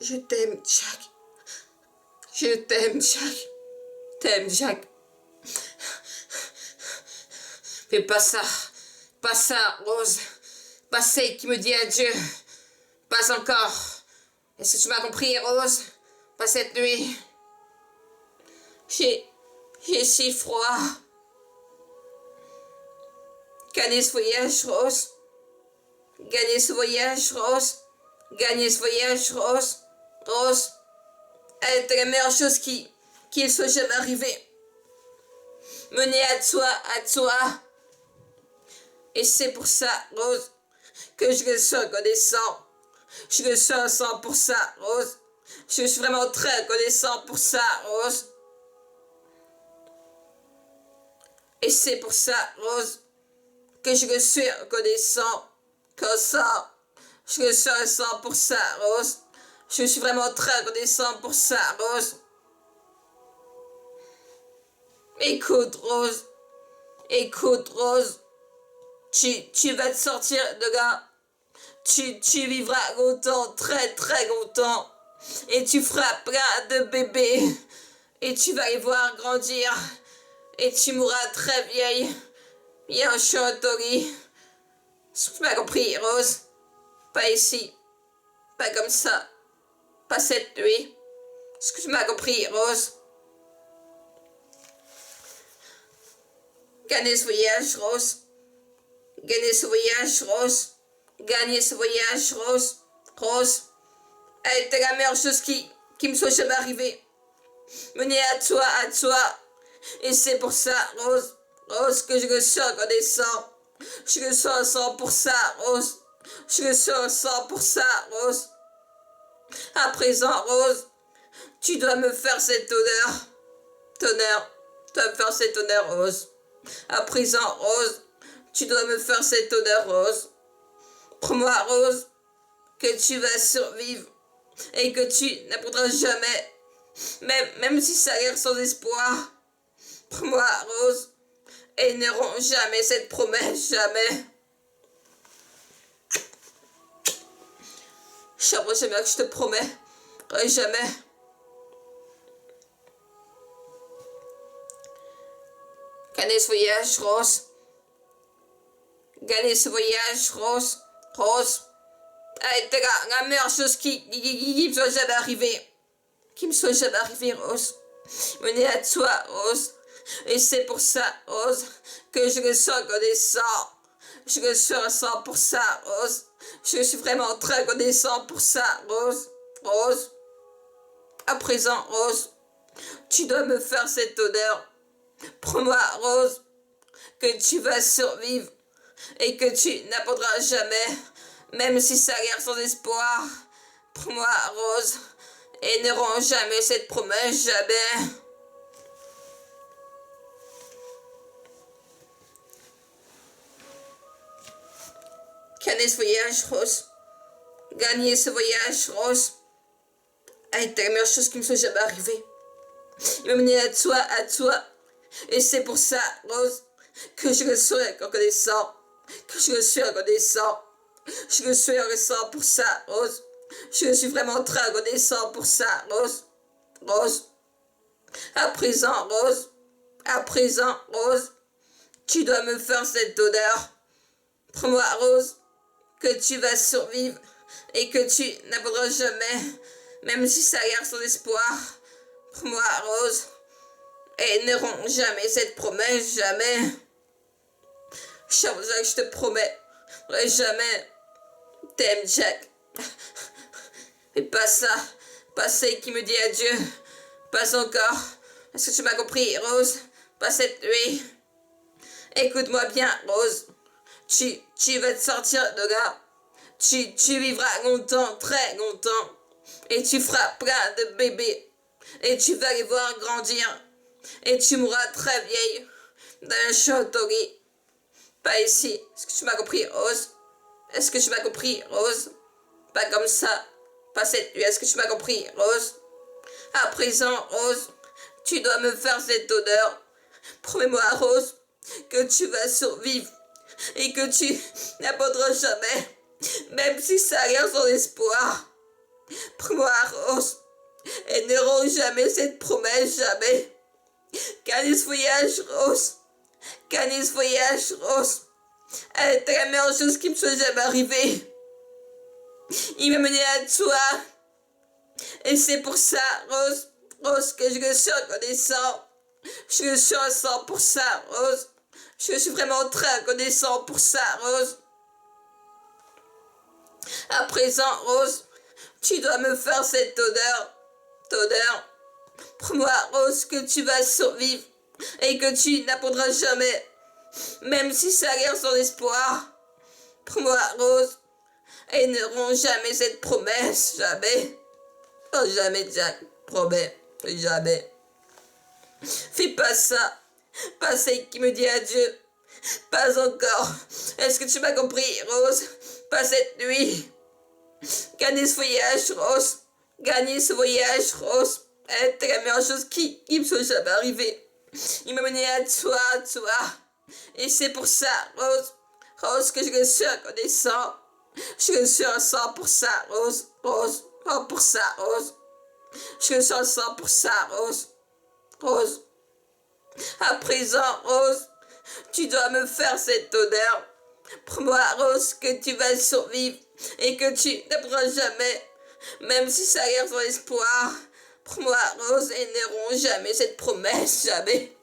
Je t'aime, Jack. Je t'aime, Jack. T'aimes, Jack. Fais pas ça. Pas ça, Rose. Pas celle qui me dit adieu. Pas encore. Est-ce que tu m'as compris, Rose? Pas cette nuit. J'ai si froid. Gagner ce voyage, Rose. Gagner ce voyage, Rose. Gagner ce voyage, Rose. Rose. Elle était la meilleure chose qui ne soit jamais arrivée. Mener à toi. Et c'est pour ça, Rose, que je le suis reconnaissant. Je le suis à 100 pour ça, Rose. Je suis vraiment très reconnaissant pour ça, Rose. Et c'est pour ça, Rose, que je le suis reconnaissant. Comme ça, je le suis à 100 pour ça, Rose. Je suis vraiment très reconnaissant pour ça, Rose. Écoute, Rose. Écoute, Rose. Tu vas te sortir de là. Tu vivras longtemps, très très longtemps. Et tu feras plein de bébés. Et tu vas les voir grandir. Et tu mourras très vieille. Bien chantori. Tu m'as compris, Rose? Pas ici. Pas comme ça. Pas cette nuit. Est-ce que tu m'as compris, Rose? Gagner ce voyage, Rose. Gagner ce voyage, Rose. Gagner ce voyage, Rose. Rose. Elle était la meilleure chose qui me soit jamais arrivée. Mener à toi. Et c'est pour ça, Rose. Rose, que je le suis reconnaissant. Je le suis ensemble pour ça, Rose. Je le suis ensemble pour ça, Rose. À présent, Rose, tu dois me faire cet honneur. Honneur. Tu dois me faire cet honneur, Rose. À présent, Rose, tu dois me faire cet honneur, Rose. Promets-moi, Rose, que tu vas survivre et que tu n'apprendras jamais, même si ça a l'air sans espoir. Promets-moi, Rose, et ne romps jamais cette promesse, jamais. J'aimerais jamais que je te promets, jamais. Gagner ce voyage, Rose. Gagner ce voyage, Rose. Rose. Elle était la meilleure chose qui me soit jamais arrivée. Qui me soit jamais arrivée, Rose. Mener à toi, Rose. Et c'est pour ça, Rose, que je le suis reconnaissant. Je le suis reconnaissant pour ça, Rose. Je suis vraiment très reconnaissant pour ça, Rose. Rose. À présent, Rose, tu dois me faire cet honneur. Promets-moi, Rose, que tu vas survivre et que tu n'abandonneras jamais, même si ça a l'air sans espoir. Promets-moi, Rose, et ne romps jamais cette promesse, jamais. Gagner ce voyage, Rose. Gagner ce voyage, Rose. A été la meilleure chose qui me soit jamais arrivée. Il m'a mené à toi. Et c'est pour ça, Rose, que je le suis reconnaissant. Que je le suis reconnaissant. Je le suis reconnaissant pour ça, Rose. Je suis vraiment très reconnaissant pour ça, Rose. Rose. À présent, Rose. À présent, Rose. Tu dois me faire cet honneur. Promets-moi, Rose, que tu vas survivre et que tu n'abandonneras jamais, même si ça a l'air sans espoir. Promets-moi, Rose. Et ne romps jamais cette promesse, jamais. Je te promets, jamais. T'aimes, Jack. Et pas ça. Pas celle qui me dit adieu. Pas encore. Est-ce que tu m'as compris, Rose? Pas cette nuit. Écoute-moi bien, Rose. Tu vas te sortir de là. Tu vivras longtemps, très longtemps. Et tu feras plein de bébés. Et tu vas les voir grandir. Et tu mourras très vieille. Dans un château-lit. Pas ici. Est-ce que tu m'as compris, Rose? Est-ce que tu m'as compris, Rose? Pas comme ça. Pas cette nuit. Est-ce que tu m'as compris, Rose? À présent, Rose, tu dois me faire cet honneur. Promets-moi, Rose, que tu vas survivre. Et que tu n'abandonneras jamais. Même si ça a l'air sans espoir. Prends-moi, Rose. Elles n'auront jamais cette promesse, jamais. Gagner ce voyage, Rose. Gagner ce voyage, Rose. Elle était la meilleure chose qui me soit jamais arrivée. Il m'a mené à toi. Et c'est pour ça, Rose, Rose, que je le suis reconnaissant. Je le suis à 100%, Rose. Je suis vraiment très reconnaissant pour ça, Rose. À présent, Rose, tu dois me faire cette odeur. Promets, Rose, que tu vas survivre et que tu n'abandonneras jamais, même si ça a l'air sans espoir. Promets, Rose, elles n'auront jamais cette promesse, jamais. Oh, jamais, Jack, promets, jamais. Fais pas ça, pas celle qui me dit adieu. Pas encore. Est-ce que tu m'as compris, Rose? Pas cette nuit. Gagner ce voyage, Rose. Gagner ce voyage, Rose. C'était la meilleure chose qui me soit jamais arrivée. Il m'a mené à toi. Et c'est pour ça, Rose. Rose, que je le suis reconnaissant. Je le suis à 100%, Rose. Rose, 100%, Rose. Je le suis à 100%, Rose. Rose. À présent, Rose, tu dois me faire cette odeur. Promets, Rose, que tu vas survivre et que tu n'apprendras jamais, même si ça a l'air sans espoir. Promets, Rose, elles n'auront jamais cette promesse, jamais.